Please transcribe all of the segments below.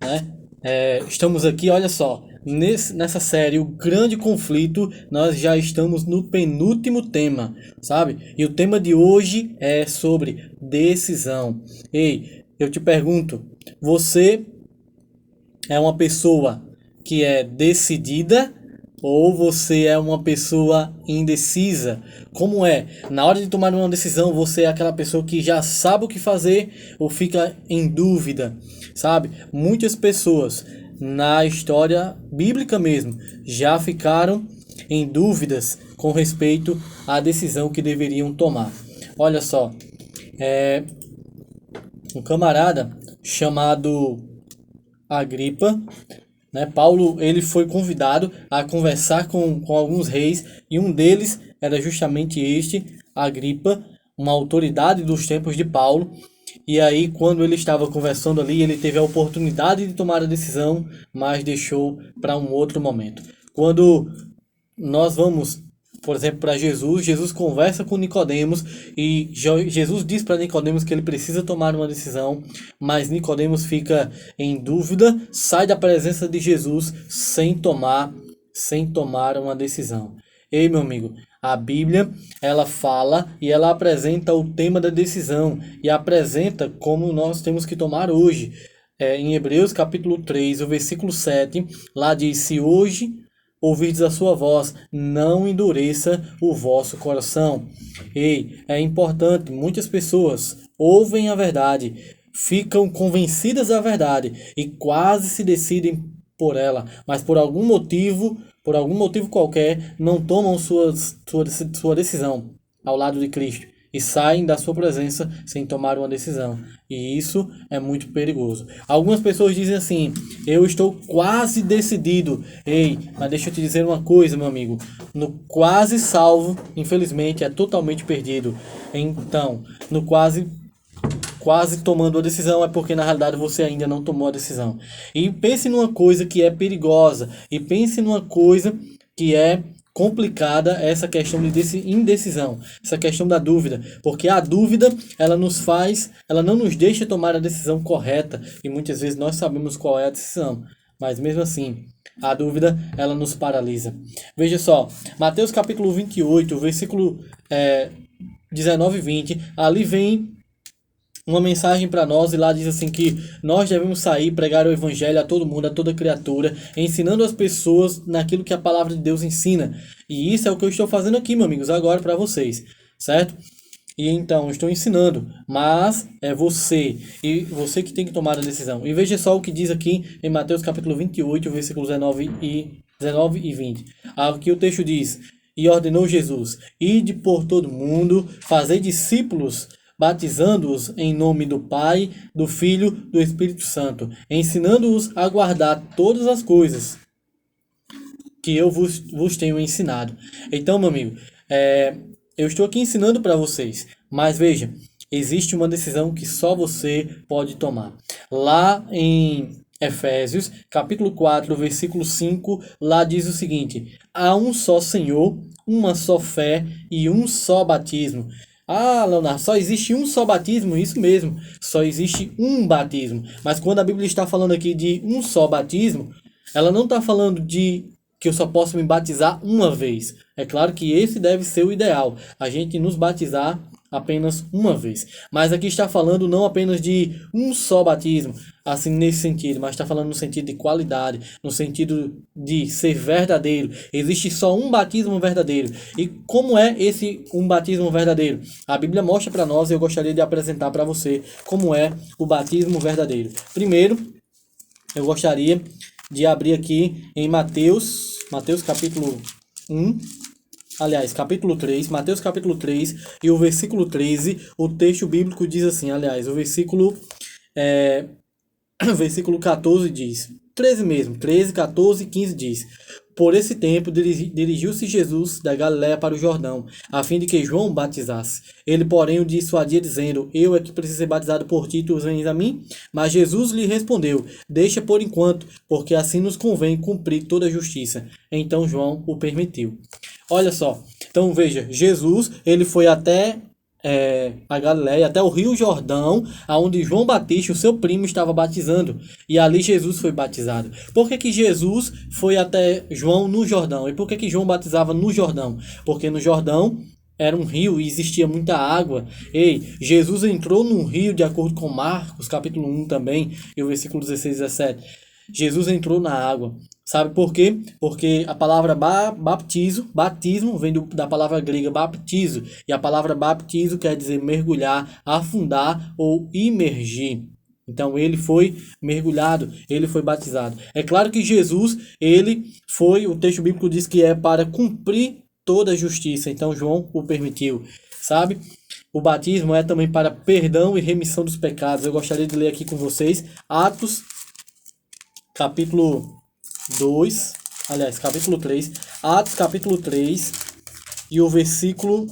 né? Estamos aqui, olha só, nessa série, o grande conflito, nós já estamos no penúltimo tema, sabe? E o tema de hoje é sobre decisão. Ei, eu te pergunto, você é uma pessoa que é decidida ou você é uma pessoa indecisa? Como é? Na hora de tomar uma decisão, você é aquela pessoa que já sabe o que fazer ou fica em dúvida, sabe? Muitas pessoas na história bíblica mesmo já ficaram em dúvidas com respeito à decisão que deveriam tomar. Olha só, é um camarada chamado Agripa, né? Paulo ele foi convidado a conversar com alguns reis e um deles era justamente este, Agripa, uma autoridade dos tempos de Paulo. E aí, quando ele estava conversando ali, ele teve a oportunidade de tomar a decisão, mas deixou para um outro momento. Quando nós vamos, por exemplo, para Jesus, Jesus conversa com Nicodemos e Jesus diz para Nicodemos que ele precisa tomar uma decisão, mas Nicodemos fica em dúvida, sai da presença de Jesus sem tomar uma decisão. Ei, meu amigo, a Bíblia, ela fala e ela apresenta o tema da decisão e apresenta como nós temos que tomar hoje. Em Hebreus capítulo 3, o versículo 7, lá diz: se hoje ouvirdes a sua voz, não endureça o vosso coração. Ei, é importante, muitas pessoas ouvem a verdade, ficam convencidas da verdade e quase se decidem por ela, mas por algum motivo qualquer, não tomam sua decisão ao lado de Cristo e saem da sua presença sem tomar uma decisão. E isso é muito perigoso. Algumas pessoas dizem assim: eu estou quase decidido. Ei, mas deixa eu te dizer uma coisa, meu amigo. No quase salvo, infelizmente, é totalmente perdido. Então, no quase tomando a decisão é porque na realidade você ainda não tomou a decisão. E pense numa coisa que é perigosa, e pense numa coisa que é complicada, essa questão de indecisão, essa questão da dúvida, porque a dúvida, ela não nos deixa tomar a decisão correta, e muitas vezes nós sabemos qual é a decisão, mas mesmo assim, a dúvida, ela nos paralisa. Veja só, Mateus capítulo 28, versículo 19 e 20, ali vem uma mensagem para nós e lá diz assim que nós devemos sair, pregar o evangelho a todo mundo, a toda criatura, ensinando as pessoas naquilo que a palavra de Deus ensina. E isso é o que eu estou fazendo aqui, meus amigos, agora para vocês, certo? E então, eu estou ensinando, mas é você, e você que tem que tomar a decisão. E veja só o que diz aqui em Mateus capítulo 28, versículos 19 e 20. Aqui o texto diz: e ordenou Jesus: ide por todo mundo, fazei discípulos, batizando-os em nome do Pai, do Filho, do Espírito Santo, ensinando-os a guardar todas as coisas que eu vos tenho ensinado. Então, meu amigo, eu estou aqui ensinando para vocês, mas veja, existe uma decisão que só você pode tomar. Lá em Efésios, capítulo 4, versículo 5, lá diz o seguinte: há um só Senhor, uma só fé e um só batismo. Ah, Leonardo, só existe um só batismo? Isso mesmo, só existe um batismo. Mas quando a Bíblia está falando aqui de um só batismo, ela não está falando de que eu só posso me batizar uma vez. É claro que esse deve ser o ideal, a gente nos batizar apenas uma vez. Mas aqui está falando não apenas de um só batismo, assim nesse sentido, mas está falando no sentido de qualidade, no sentido de ser verdadeiro. Existe só um batismo verdadeiro. E como é esse um batismo verdadeiro? A Bíblia mostra para nós e eu gostaria de apresentar para você como é o batismo verdadeiro. Primeiro, eu gostaria de abrir aqui em Mateus capítulo 1, aliás, capítulo 3, Mateus capítulo 3 e o versículo 13, o texto bíblico diz assim, aliás, o versículo 14 diz, 13 mesmo, 13, 14 e 15 diz: por esse tempo dirigiu-se Jesus da Galiléia para o Jordão, a fim de que João o batizasse. Ele, porém, o dissuadia, dizendo: eu é que preciso ser batizado por ti, tu vens a mim? Mas Jesus lhe respondeu: deixa por enquanto, porque assim nos convém cumprir toda a justiça. Então João o permitiu. Olha só, então veja, Jesus, ele foi até a Galileia, até o Rio Jordão, aonde João Batista, o seu primo, estava batizando. E ali Jesus foi batizado. Por que que Jesus foi até João no Jordão? E por que que João batizava no Jordão? Porque no Jordão era um rio e existia muita água. Ei, Jesus entrou num rio, de acordo com Marcos, capítulo 1 também, e o versículo 16 e 17. Jesus entrou na água. Sabe por quê? Porque a palavra batismo, vem da palavra grega baptizo. E a palavra baptizo quer dizer mergulhar, afundar ou imergir. Então ele foi mergulhado, ele foi batizado. É claro que Jesus, ele foi, o texto bíblico diz que é para cumprir toda a justiça. Então João o permitiu, sabe? O batismo é também para perdão e remissão dos pecados. Eu gostaria de ler aqui com vocês Atos, capítulo 2, aliás, capítulo 3, Atos capítulo 3 e o versículo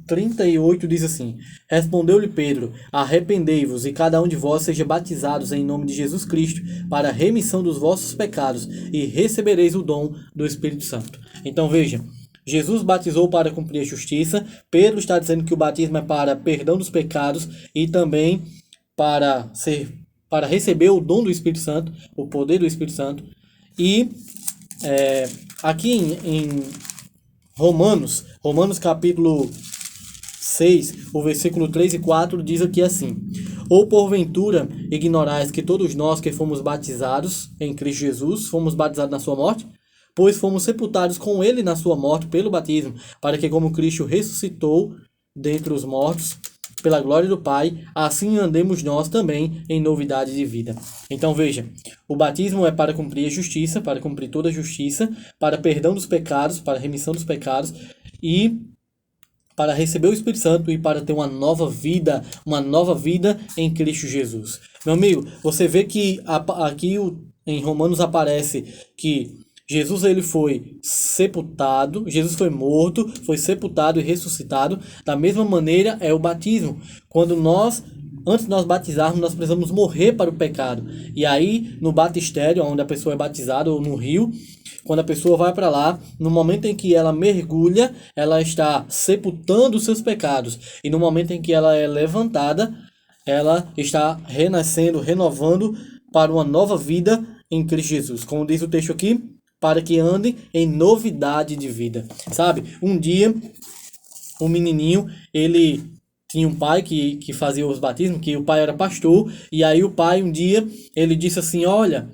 38 diz assim: Respondeu-lhe Pedro: Arrependei-vos e cada um de vós seja batizados em nome de Jesus Cristo para a remissão dos vossos pecados e recebereis o dom do Espírito Santo. Então veja, Jesus batizou para cumprir a justiça. Pedro está dizendo que o batismo é para perdão dos pecados e também para receber o dom do Espírito Santo, o poder do Espírito Santo. E aqui em Romanos capítulo 6, o versículo 3 e 4 diz aqui assim: Ou porventura ignorais que todos nós que fomos batizados em Cristo Jesus, fomos batizados na sua morte? Pois fomos sepultados com ele na sua morte pelo batismo, para que como Cristo ressuscitou dentre os mortos, pela glória do Pai, assim andemos nós também em novidade de vida. Então veja, o batismo é para cumprir a justiça, para cumprir toda a justiça, para perdão dos pecados, para remissão dos pecados e para receber o Espírito Santo e para ter uma nova vida em Cristo Jesus. Meu amigo, você vê que aqui em Romanos aparece que Jesus ele foi sepultado, Jesus foi morto, foi sepultado e ressuscitado. Da mesma maneira é o batismo. Antes de nós batizarmos, nós precisamos morrer para o pecado. E aí, no batistério, onde a pessoa é batizada, ou no rio, quando a pessoa vai para lá, no momento em que ela mergulha, ela está sepultando os seus pecados. E no momento em que ela é levantada, ela está renascendo, renovando para uma nova vida em Cristo Jesus. Como diz o texto aqui, para que andem em novidade de vida. Sabe, um dia, um menininho, ele tinha um pai que fazia os batismos, que o pai era pastor, e aí o pai um dia, ele disse assim, olha,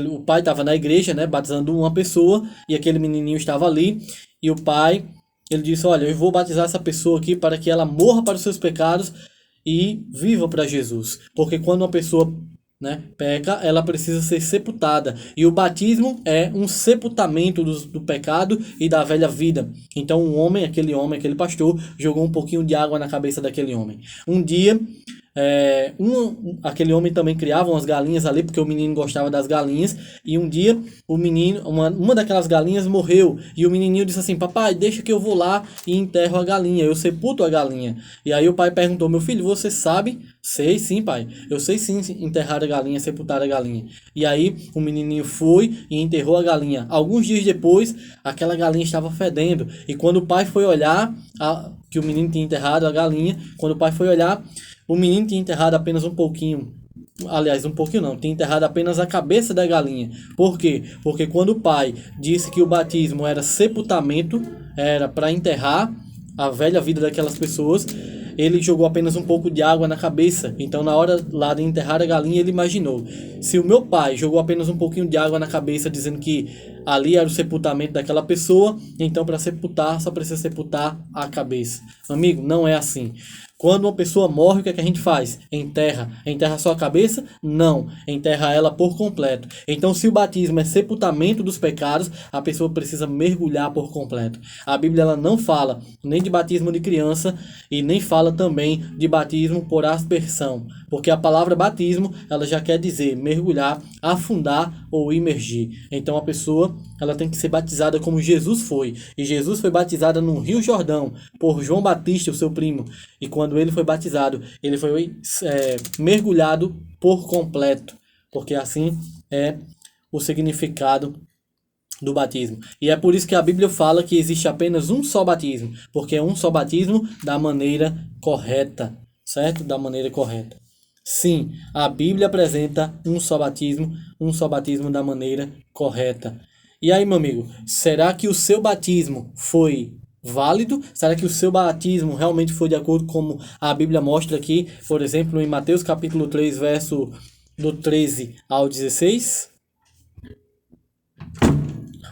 o pai estava na igreja, né, batizando uma pessoa, e aquele menininho estava ali, e o pai, ele disse, olha, eu vou batizar essa pessoa aqui para que ela morra para os seus pecados e viva para Jesus. Porque quando uma pessoa peca, ela precisa ser sepultada. E o batismo é um sepultamento do pecado e da velha vida. Então aquele pastor, jogou um pouquinho de água na cabeça daquele homem. Um dia, aquele homem também criava umas galinhas ali, porque o menino gostava das galinhas. E um dia, o menino, uma daquelas galinhas morreu. E o menininho disse assim, papai, deixa que eu vou lá e enterro a galinha. Eu sepulto a galinha. E aí o pai perguntou, meu filho, você sabe? Sei sim, pai. Eu sei sim enterrar a galinha, sepultar a galinha. E aí o menininho foi e enterrou a galinha. Alguns dias depois, aquela galinha estava fedendo. E quando o pai foi olhar, que o menino tinha enterrado a galinha, quando o pai foi olhar, o menino tinha enterrado apenas um pouquinho. Aliás, um pouquinho não, tinha enterrado apenas a cabeça da galinha. Por quê? Porque quando o pai disse que o batismo era sepultamento, era para enterrar a velha vida daquelas pessoas, ele jogou apenas um pouco de água na cabeça. Então, na hora lá de enterrar a galinha, ele imaginou: se o meu pai jogou apenas um pouquinho de água na cabeça, dizendo que ali era o sepultamento daquela pessoa, então para sepultar, só precisa sepultar a cabeça. Amigo, não é assim. Quando uma pessoa morre, o que é que a gente faz? Enterra. Enterra só a cabeça? Não. Enterra ela por completo. Então, se o batismo é sepultamento dos pecados, a pessoa precisa mergulhar por completo. A Bíblia ela não fala nem de batismo de criança e nem fala também de batismo por aspersão. Porque a palavra batismo, ela já quer dizer mergulhar, afundar ou imergir. Então, a pessoa ela tem que ser batizada como Jesus foi. E Jesus foi batizado no Rio Jordão por João Batista, o seu primo. E quando ele foi batizado, ele foi mergulhado por completo. Porque assim é o significado do batismo. E é por isso que a Bíblia fala que existe apenas um só batismo, porque é um só batismo da maneira correta, certo? Da maneira correta. Sim, a Bíblia apresenta um só batismo da maneira correta. E aí, meu amigo, será que o seu batismo foi válido? Será que o seu batismo realmente foi de acordo com como a Bíblia mostra aqui, por exemplo, em Mateus capítulo 3, verso do 13 ao 16?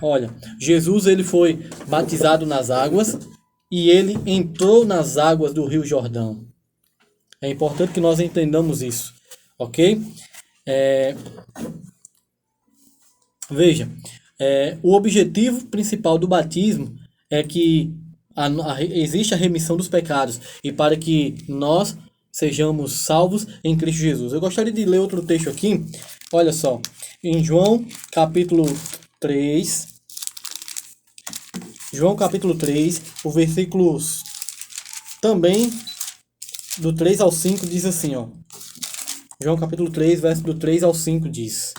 Olha, Jesus ele foi batizado nas águas e ele entrou nas águas do Rio Jordão. É importante que nós entendamos isso, ok? Veja, o objetivo principal do batismo é que existe a remissão dos pecados e para que nós sejamos salvos em Cristo Jesus. Eu gostaria de ler outro texto aqui, olha só, em João capítulo 3, o versículo também do 3 ao 5 diz assim, ó. João capítulo 3, verso do 3 ao 5 diz: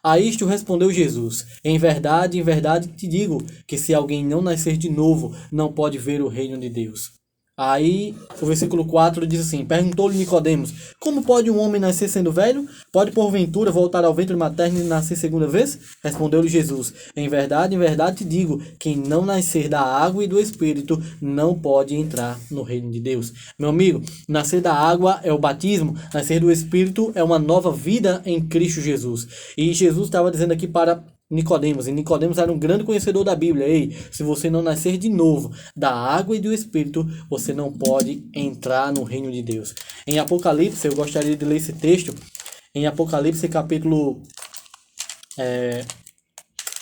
A isto respondeu Jesus: em verdade te digo, que se alguém não nascer de novo, não pode ver o reino de Deus. Aí, o versículo 4 diz assim: perguntou-lhe Nicodemos: como pode um homem nascer sendo velho? Pode porventura voltar ao ventre materno e nascer segunda vez? Respondeu-lhe Jesus: em verdade te digo, quem não nascer da água e do Espírito não pode entrar no reino de Deus. Meu amigo, nascer da água é o batismo, nascer do Espírito é uma nova vida em Cristo Jesus. E Jesus estava dizendo aqui para Nicodemos, e Nicodemos era um grande conhecedor da Bíblia. Ei, se você não nascer de novo da água e do Espírito, você não pode entrar no reino de Deus. Em Apocalipse, eu gostaria de ler esse texto, em Apocalipse capítulo